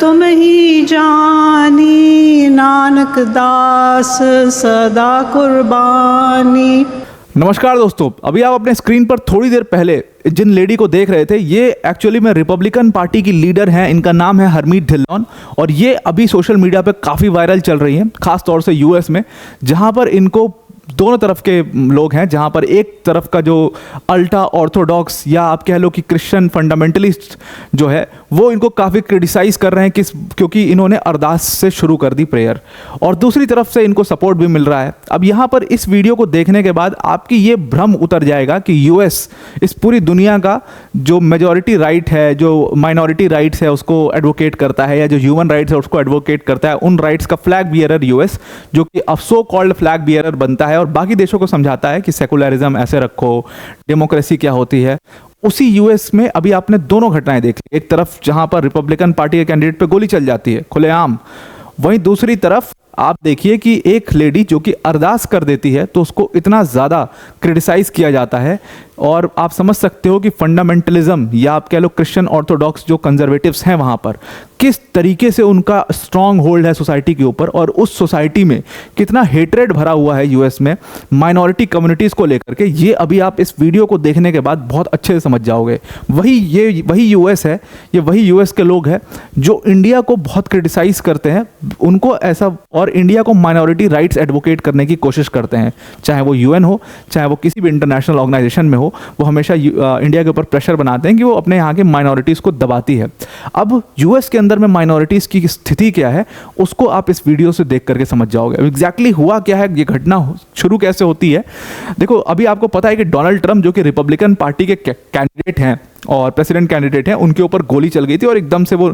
तुम ही जानी, नानक दास सदा कुर्बानी। नमस्कार दोस्तों, अभी आप अपने स्क्रीन पर थोड़ी देर पहले जिन लेडी को देख रहे थे, ये एक्चुअली में रिपब्लिकन पार्टी की लीडर हैं। इनका नाम है हरमीत धिल्लोन और ये अभी सोशल मीडिया पे काफ़ी वायरल चल रही हैं, खास तौर से यूएस में, जहां पर इनको दोनों तरफ के लोग हैं। जहां पर एक तरफ का जो अल्ट्रा ऑर्थोडॉक्स या आप कह लो कि क्रिश्चियन फंडामेंटलिस्ट जो है वो इनको काफ़ी क्रिटिसाइज कर रहे हैं क्योंकि इन्होंने अरदास से शुरू कर दी प्रेयर, और दूसरी तरफ से इनको सपोर्ट भी मिल रहा है। अब यहाँ पर इस वीडियो को देखने के बाद आपकी ये भ्रम उतर जाएगा कि यूएस इस पूरी दुनिया का जो मेजॉरिटी राइट है, जो माइनॉरिटी राइट्स है उसको एडवोकेट करता है, या जो ह्यूमन राइट्स है उसको एडवोकेट करता है, उन राइट्स का फ्लैग बियरर यूएस, जो कि अब सो कॉल्ड फ्लैग बियरर बनता है और बाकी देशों को समझाता है कि सेकुलरिज्म ऐसे रखो, डेमोक्रेसी क्या होती है। उसी यूएस में अभी आपने दोनों घटनाएं देखी, एक तरफ जहां पर रिपब्लिकन पार्टी के कैंडिडेट पे गोली चल जाती है खुलेआम, वहीं दूसरी तरफ आप देखिए कि एक लेडी जो कि अरदास कर देती है तो उसको इतना ज़्यादा क्रिटिसाइज किया जाता है। और आप समझ सकते हो कि फंडामेंटलिज्म या आप कह लो क्रिश्चियन ऑर्थोडॉक्स जो कंजर्वेटिव्स हैं वहाँ पर किस तरीके से उनका स्ट्रॉन्ग होल्ड है सोसाइटी के ऊपर, और उस सोसाइटी में कितना हेट्रेड भरा हुआ है यूएस में माइनॉरिटी कम्युनिटीज़ को लेकर के। ये अभी आप इस वीडियो को देखने के बाद बहुत अच्छे से समझ जाओगे। वही यूएस है, ये वही यूएस के लोग हैं जो इंडिया को बहुत क्रिटिसाइज करते हैं, उनको ऐसा, और इंडिया को माइनॉरिटी राइट्स एडवोकेट करने की कोशिश करते हैं, चाहे वो यूएन हो, चाहे वो किसी भी इंटरनेशनल ऑर्गेनाइजेशन में हो। वो हमेशा इंडिया के ऊपर प्रेशर बनाते हैं कि वो अपने यहाँ के माइनॉरिटीज़ को दबाती है। अब यूएस के अंदर में माइनॉरिटीज़ की स्थिति क्या है उसको आप इस वीडियो से देख करके समझ जाओगे। एग्जैक्टली हुआ क्या है, ये घटना शुरू कैसे होती है। देखो, अभी आपको पता है कि डोनाल्ड ट्रंप जो कि रिपब्लिकन पार्टी के कैंडिडेट हैं और प्रेसिडेंट कैंडिडेट हैं, उनके ऊपर गोली चल गई थी और एकदम से वो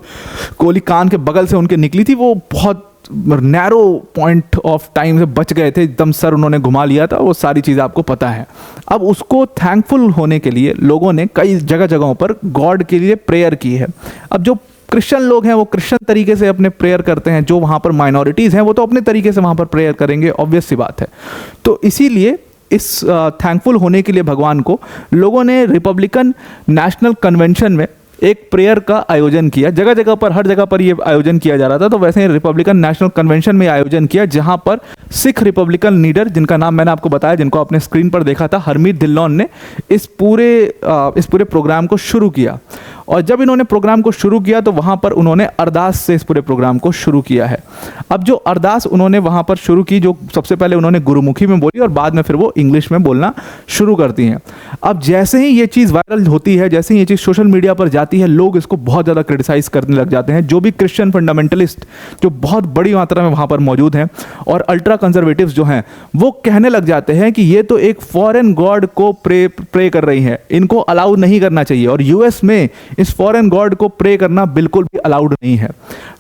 गोली कान के बगल से उनके निकली थी। वो बहुत नैरो पॉइंट ऑफ टाइम से बच गए थे, एकदम सर उन्होंने घुमा लिया था, वो सारी चीज़ें आपको पता है। अब उसको थैंकफुल होने के लिए लोगों ने कई जगहों पर गॉड के लिए प्रेयर की है। अब जो क्रिश्चियन लोग हैं वो क्रिश्चियन तरीके से अपने प्रेयर करते हैं, जो वहाँ पर माइनॉरिटीज़ हैं वो तो अपने तरीके से वहाँ पर प्रेयर करेंगे, ऑब्वियस सी बात है। तो इसीलिए इस थैंकफुल होने के लिए भगवान को लोगों ने रिपब्लिकन नेशनल कन्वेंशन में एक प्रेयर का आयोजन किया। जगह जगह पर, हर जगह पर ये आयोजन किया जा रहा था। तो वैसे ही रिपब्लिकन नेशनल कन्वेंशन में आयोजन किया, जहां पर सिख रिपब्लिकन लीडर, जिनका नाम मैंने आपको बताया, जिनको आपने स्क्रीन पर देखा था, हरमीत धिल्लोन ने इस पूरे प्रोग्राम को शुरू किया। और जब इन्होंने प्रोग्राम को शुरू किया तो वहाँ पर उन्होंने अरदास से इस पूरे प्रोग्राम को शुरू किया है। अब जो अरदास उन्होंने वहाँ पर शुरू की, जो सबसे पहले उन्होंने गुरुमुखी में बोली और बाद में फिर वो इंग्लिश में बोलना शुरू करती हैं। अब जैसे ही ये चीज़ वायरल होती है, जैसे ही ये चीज़ सोशल मीडिया पर जाती है, लोग इसको बहुत ज़्यादा क्रिटिसाइज़ करने लग जाते हैं। जो भी क्रिश्चियन फंडामेंटलिस्ट जो बहुत बड़ी मात्रा में वहाँ पर मौजूद हैं और अल्ट्रा कंजर्वेटिव्स जो हैं, वो कहने लग जाते हैं कि ये तो एक फॉरेन गॉड को प्रे कर रही है, इनको अलाउ नहीं करना चाहिए। और यूएस में इस फॉरेन गॉड को प्रे करना बिल्कुल भी अलाउड नहीं है।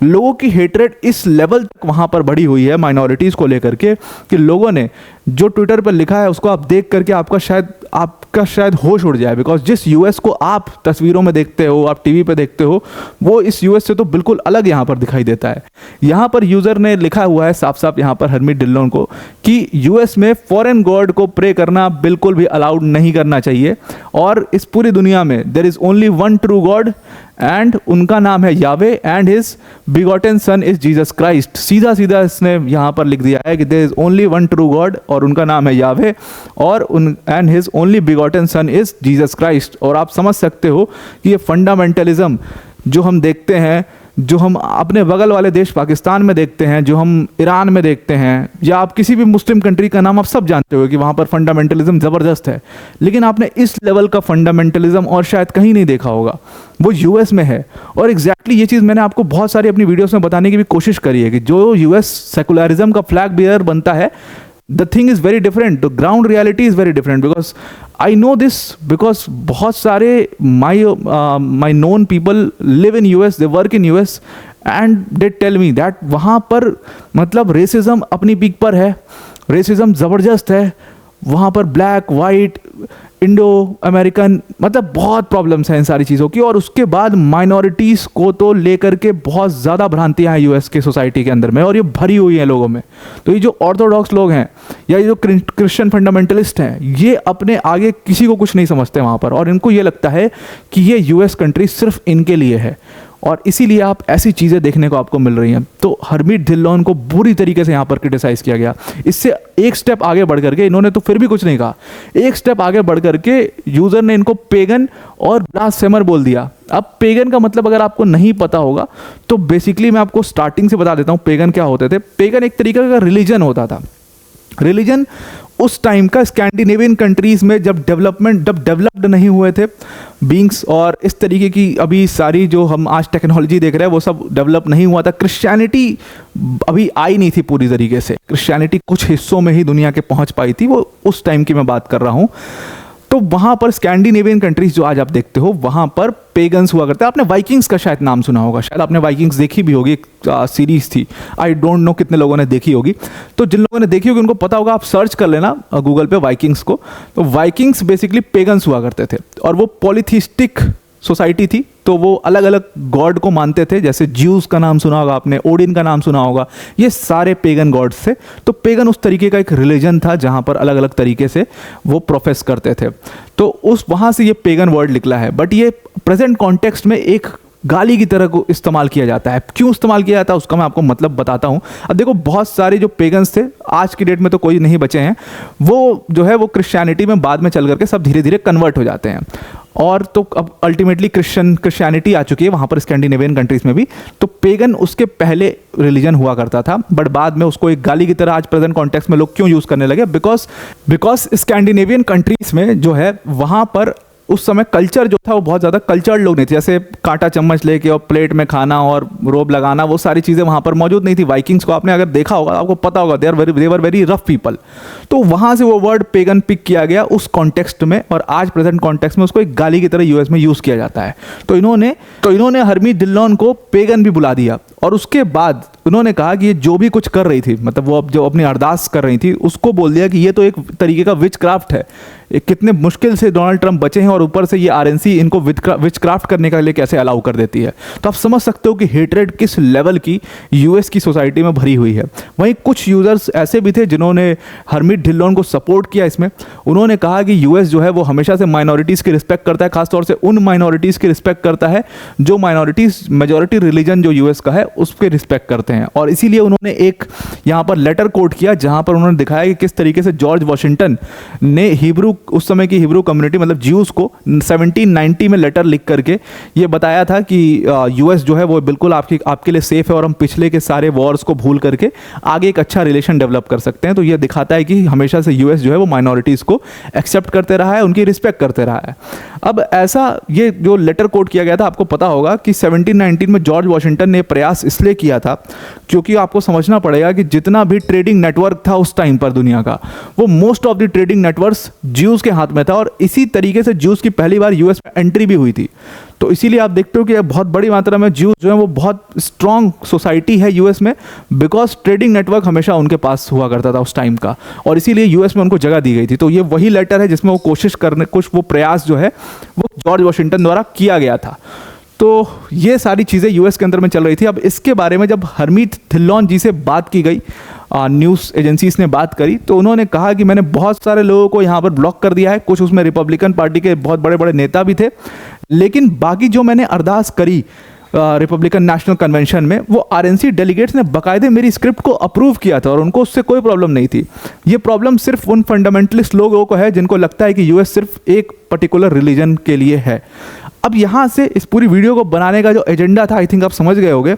लोगों की हेट्रेड इस लेवल तक वहां पर बढ़ी हुई है माइनॉरिटीज को लेकर के कि लोगों ने जो ट्विटर पर लिखा है उसको आप देख करके आपका शायद होश उड़ जाए। बिकॉज जिस यूएस को आप तस्वीरों में देखते हो, आप टीवी पे देखते हो, वो इस यूएस से तो बिल्कुल अलग यहाँ पर दिखाई देता है। यहाँ पर यूजर ने लिखा हुआ है साफ साफ यहाँ पर हरमीत धिल्लोन को कि यूएस में फॉरेन गॉड को प्रे करना बिल्कुल भी अलाउड नहीं करना चाहिए, और इस पूरी दुनिया में there is only one true God and उनका नाम है Yahweh and his begotten son is Jesus Christ. सीधा सीधा इसने यहाँ पर लिख दिया है कि there is only one true God और उनका नाम है यावे और and his only begotten son is Jesus Christ. और आप समझ सकते हो कि ये फंडामेंटलिज्म जो हम देखते हैं, जो हम अपने बगल वाले देश पाकिस्तान में देखते हैं, जो हम ईरान में देखते हैं, या आप किसी भी मुस्लिम कंट्री का नाम आप सब जानते हो कि वहाँ पर फंडामेंटलिज्म ज़बरदस्त है, लेकिन आपने इस लेवल का फंडामेंटलिज्म और शायद कहीं नहीं देखा होगा, वो यूएस में है। और एग्जैक्टली ये चीज़ मैंने आपको बहुत सारी अपनी वीडियोस में बताने की भी कोशिश करी है कि जो यूएस सेकुलरिज्म का फ्लैग बियर बनता है, the thing is very different, the ground reality is very different, because I know this because बहुत सारे my known people live in US, they work in US and they tell me that वहाँ पर मतलब racism अपनी peak पर है, racism ज़बरदस्त है वहाँ पर, ब्लैक वाइट इंडो अमेरिकन, मतलब बहुत प्रॉब्लम्स हैं इन सारी चीज़ों की। और उसके बाद माइनॉरिटीज़ को तो लेकर के बहुत ज़्यादा भ्रांतियाँ हैं यूएस के सोसाइटी के अंदर में, और ये भरी हुई हैं लोगों में। तो ये जो ऑर्थोडॉक्स लोग हैं या ये जो क्रिश्चियन फंडामेंटलिस्ट हैं, ये अपने आगे किसी को कुछ नहीं समझते वहाँ पर, और इनको ये लगता है कि ये यूएस कंट्री सिर्फ इनके लिए है। और इसीलिए आप ऐसी चीज़ें देखने को आपको मिल रही हैं। तो हरमीत धिल्लोन को बुरी तरीके से यहाँ पर क्रिटिसाइज़ किया गया। इससे एक स्टेप आगे बढ़ करके इन्होंने तो फिर भी कुछ नहीं कहा, एक स्टेप आगे बढ़ करके यूज़र ने इनको पेगन और ब्लास्फेमर बोल दिया। अब पेगन का मतलब अगर आपको नहीं पता होगा तो बेसिकली मैं आपको स्टार्टिंग से बता देता हूँ पेगन क्या होते थे। पेगन एक तरीके का रिलीजन होता था। रिलीजन उस टाइम का स्कैंडिनेवियन कंट्रीज में जब डेवलप्ड नहीं हुए थे बींग्स, और इस तरीके की अभी सारी जो हम आज टेक्नोलॉजी देख रहे हैं वो सब डेवलप नहीं हुआ था। क्रिश्चियनिटी अभी आई नहीं थी पूरी तरीके से, क्रिश्चियनिटी कुछ हिस्सों में ही दुनिया के पहुंच पाई थी, वो उस टाइम की मैं बात कर रहा हूँ। तो वहाँ पर स्कैंडिनेवियन कंट्रीज जो आज आप देखते हो वहाँ पर पेगन्स हुआ करते हैं। आपने वाइकिंग्स का शायद नाम सुना होगा, शायद आपने वाइकिंग्स देखी भी होगी, एक सीरीज थी, आई डोंट नो कितने लोगों ने देखी होगी। तो जिन लोगों ने देखी होगी उनको पता होगा, आप सर्च कर लेना गूगल पे वाइकिंग्स को। तो वाइकिंग्स बेसिकली पेगन्स हुआ करते थे और वो पॉलीथिस्टिक सोसाइटी थी, तो वो अलग अलग गॉड को मानते थे। जैसे ज्यूस का नाम सुना होगा आपने, ओडिन का नाम सुना होगा, ये सारे पेगन गॉड्स थे। तो पेगन उस तरीके का एक रिलीजन था जहाँ पर अलग अलग तरीके से वो प्रोफेस करते थे। तो उस वहाँ से ये पेगन वर्ड निकला है। बट ये प्रेजेंट कॉन्टेक्स्ट में एक गाली की तरह को इस्तेमाल किया जाता है। क्यों इस्तेमाल किया जाता है उसका मैं आपको मतलब बताता हूँ। अब देखो, बहुत सारे जो पेगन्स थे आज की डेट में तो कोई नहीं बचे हैं, वो जो है वो क्रिश्चियनिटी में बाद में चल करके सब धीरे धीरे कन्वर्ट हो जाते हैं। और तो अब अल्टीमेटली क्रिश्चियनिटी आ चुकी है वहाँ पर स्कैंडिनेवियन कंट्रीज में भी। तो पेगन उसके पहले रिलीजन हुआ करता था, बट बाद में उसको एक गाली की तरह आज प्रेजेंट कॉन्टेक्स्ट में लोग क्यों यूज़ करने लगे, बिकॉज स्कैंडिनेवियन कंट्रीज में जो है वहाँ पर उस समय कल्चर जो था वो बहुत ज़्यादा कल्चर्ड लोग नहीं थे। जैसे कांटा चम्मच लेके और प्लेट में खाना और रोब लगाना, वो सारी चीज़ें वहाँ पर मौजूद नहीं थी। वाइकिंग्स को आपने अगर देखा होगा आपको पता होगा, दे वर वेरी रफ पीपल। तो वहाँ से वो वर्ड पेगन पिक किया गया उस कॉन्टेक्स्ट में, और आज प्रेजेंट कॉन्टेक्स्ट में उसको एक गाली की तरह यूएस में यूज़ किया जाता है। तो इन्होंने हरमीत धिल्लोन को पेगन भी बुला दिया। और उसके बाद उन्होंने कहा कि ये जो भी कुछ कर रही थी, मतलब वो अब जो अपनी अरदास कर रही थी, उसको बोल दिया कि ये तो एक तरीके का विच क्राफ्ट है। कितने मुश्किल से डोनाल्ड ट्रंप बचे हैं और ऊपर से ये आरएनसी इनको विच क्राफ्ट करने के लिए कैसे अलाउ कर देती है। तो आप समझ सकते हो कि हेट्रेड किस लेवल की यूएस की सोसाइटी में भरी हुई है। वहीं कुछ यूजर्स ऐसे भी थे जिन्होंने हरमीत धिल्लोन को सपोर्ट किया इसमें। उन्होंने कहा कि यूएस जो है वो हमेशा से माइनॉरिटीज़ की रिस्पेक्ट करता है, खासतौर से उन माइनॉरिटीज़ की रिस्पेक्ट करता है जो माइनॉरिटीज़ मेजॉरिटी रिलीजन जो यूएस का है उसके रिस्पेक्ट करते हैं। और इसीलिए उन्होंने एक यहाँ पर लेटर कोट किया जहाँ पर उन्होंने दिखाया कि किस तरीके से जॉर्ज वॉशिंगटन ने हिब्रू, उस समय की हिब्रू कम्युनिटी मतलब ज्यूज़ को 1790 में लेटर लिख करके ये बताया था कि यूएस जो है वो बिल्कुल आपके लिए सेफ है और हम पिछले के सारे वॉर्स को भूल करके आगे एक अच्छा रिलेशन डेवलप कर सकते हैं। तो ये दिखाता है कि हमेशा से यूएस जो है वो माइनॉरिटीज़ को एक्सेप्ट करते रहा है, उनकी रिस्पेक्ट करते रहा है। अब ऐसा ये जो लेटर कोट किया गया था, आपको पता होगा कि 1719 में जॉर्ज वॉशिंगटन ने प्रयास इसलिए किया था क्योंकि आपको समझना पड़ेगा कि जितना भी ट्रेडिंग नेटवर्क था उस टाइम पर दुनिया का, वो most of the trading networks Jews के हाथ में था। और इसी तरीके से ज्यूज़ की पहली बार यूएस में एंट्री भी हुई थी। तो इसीलिए आप देखते हो कि बहुत बड़ी मात्रा में ज्यूज़ जो है वो बहुत स्ट्रॉन्ग सोसाइटी है यूएस में, बिकॉज ट्रेडिंग नेटवर्क हमेशा उनके पास हुआ करता था उस टाइम का, और इसीलिए यूएस में उनको जगह दी गई थी। तो ये वही लेटर है जिसमें वो कोशिश करने, कुछ वो प्रयास जो है वो जॉर्ज वॉशिंगटन द्वारा किया गया था। तो ये सारी चीज़ें यूएस के अंदर में चल रही थी। अब इसके बारे में जब हरमीत धिल्लोन जी से बात की गई, न्यूज़ एजेंसीज ने बात करी, तो उन्होंने कहा कि मैंने बहुत सारे लोगों को यहाँ पर ब्लॉक कर दिया है। कुछ उसमें रिपब्लिकन पार्टी के बहुत बड़े बड़े नेता भी थे, लेकिन बाकी जो मैंने अरदास करी रिपब्लिकन नेशनल कन्वेंशन में, वो आरएनसी डेलीगेट्स ने बाकायदे मेरी स्क्रिप्ट को अप्रूव किया था और उनको उससे कोई प्रॉब्लम नहीं थी। ये प्रॉब्लम सिर्फ उन फंडामेंटलिस्ट लोगों को है जिनको लगता है कि यूएस सिर्फ एक पर्टिकुलर रिलीजन के लिए है। अब यहाँ से इस पूरी वीडियो को बनाने का जो एजेंडा था, आई थिंक आप समझ गए होंगे,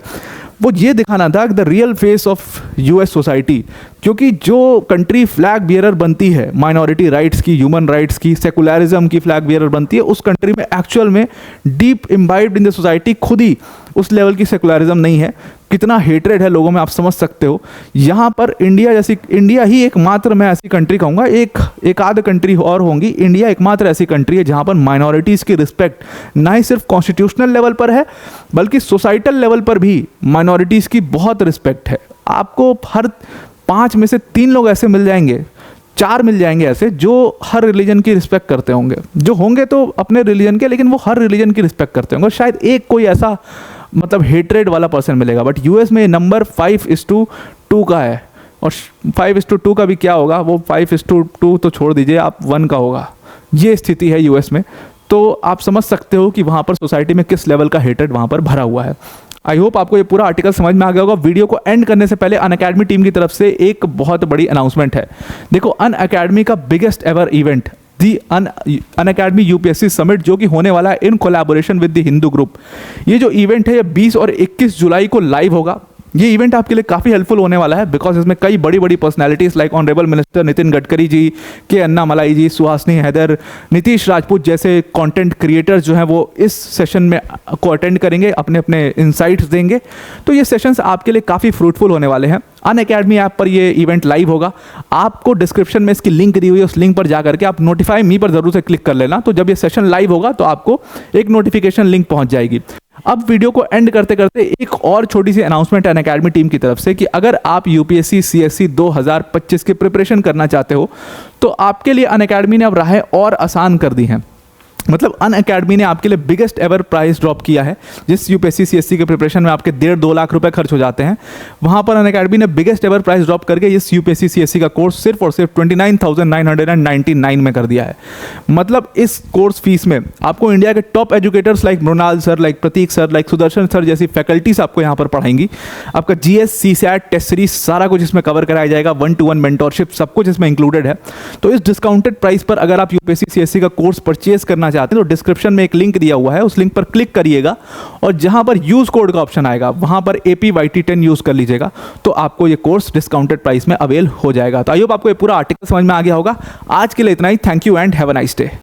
वो ये दिखाना था the real face of US society. क्योंकि जो कंट्री फ्लैग बियरर बनती है माइनॉरिटी राइट्स की, ह्यूमन राइट्स की, सेकुलरिज्म की फ्लैग बियरर बनती है, उस कंट्री में एक्चुअल में deep imbibed in the society खुद ही उस लेवल की सेकुलरिज्म नहीं है। कितना हेट्रेड है लोगों में आप समझ सकते हो। यहाँ पर इंडिया ही एकमात्र, मैं ऐसी कंट्री कहूँगा, एक आध कंट्री और होंगी, इंडिया एकमात्र ऐसी कंट्री है जहाँ पर माइनॉरिटीज़ की रिस्पेक्ट ना ही सिर्फ कॉन्स्टिट्यूशनल लेवल पर है बल्कि सोसाइटल लेवल पर भी माइनॉरिटीज़ की बहुत रिस्पेक्ट है। आपको हर 5 में से 3 लोग ऐसे मिल जाएंगे, 4 मिल जाएंगे ऐसे जो हर रिलीजन की रिस्पेक्ट करते होंगे, जो होंगे तो अपने रिलीजन के, लेकिन वो हर रिलीजन की रिस्पेक्ट करते होंगे। शायद एक कोई ऐसा मतलब हेट्रेड वाला पर्सन मिलेगा। बट यूएस में नंबर 5:2 का है, और 5:2 का भी क्या होगा, वो 5:2 तो छोड़ दीजिए, आप 1 का होगा। ये स्थिति है यूएस में। तो आप समझ सकते हो कि वहाँ पर सोसाइटी में किस लेवल का हेटेड वहाँ पर भरा हुआ है। आई होप आपको ये पूरा आर्टिकल समझ में आ गया होगा। वीडियो को एंड करने से पहले अनअकैडमी टीम की तरफ से एक बहुत बड़ी अनाउंसमेंट है। देखो, अनअकैडमी का बिगेस्ट एवर इवेंट दी अनअकैडमी यूपीएससी समिट, जो कि होने वाला है in collaboration with the Hindu group. ये जो इवेंट है ये 20 और 21 जुलाई को लाइव होगा। ये इवेंट आपके लिए काफ़ी हेल्पफुल होने वाला है, बिकॉज इसमें कई बड़ी बड़ी personalities like honourable minister Nitin Gadkari ji, K Annamalai जी, सुहासिनी हैदर, नीतीश राजपूत जैसे कंटेंट क्रिएटर्स जो हैं वो इस सेशन में को अटेंड करेंगे, अपने अपने इंसाइट्स देंगे। तो ये सेशंस आपके लिए काफ़ी फ्रूटफुल होने वाले हैं। अनअकैडमी ऐप पर ये इवेंट लाइव होगा। आपको डिस्क्रिप्शन में इसकी लिंक दी हुई है, उस लिंक पर जा करके आप नोटिफाई मी पर ज़रूर से क्लिक कर लेना। तो जब ये सेशन लाइव होगा तो आपको एक नोटिफिकेशन लिंक पहुंच जाएगी। अब वीडियो को एंड करते करते एक और छोटी सी अनाउंसमेंट है अनअकैडमी टीम की तरफ से कि अगर आप यूपीएससी सीएससी 2025 की प्रिपरेशन करना चाहते हो तो आपके लिए अनअकैडमी ने अब राहें और आसान कर दी हैं। मतलब अनअकैडमी ने आपके लिए बिगेस्ट एवर प्राइस ड्रॉप किया है। जिस यूपीएससी सीएससी के प्रिपरेशन में आपके 1.5-2 लाख रुपए खर्च हो जाते हैं, वहाँ पर अनअकैडमी ने बिगेस्ट एवर प्राइस ड्रॉप करके इस यूपीएससी सीएससी का कोर्स सिर्फ और सिर्फ 29,999 में कर दिया है। मतलब इस कोर्स फीस में आपको इंडिया के top educators like Mrinal sir, like Prateek sir, like Sudarshan sir जैसी फैकल्टीज आपको यहाँ पर पढ़ाएंगी। आपका जीएस, सीसैट, टेस्ट सीरीज सारा कुछ इसमें कवर कराया जाएगा। 1-to-1 मेंटोरशिप सब कुछ इसमें इंक्लूडेड है। तो इस डिस्काउंटेड प्राइस पर अगर आप यूपीएससी सीएससी का कोर्स परचेज करना चाहते हैं तो डिस्क्रिप्शन में एक लिंक दिया हुआ है, उस लिंक पर क्लिक करिएगा और जहां पर यूज कोड का ऑप्शन आएगा वहां पर APYT10 यूज कर लीजिएगा, तो आपको ये कोर्स डिस्काउंटेड प्राइस में अवेल हो जाएगा। तो आई होप आपको ये पूरा आर्टिकल समझ में आ गया होगा। आज के लिए इतना ही। Thank you and have a nice day.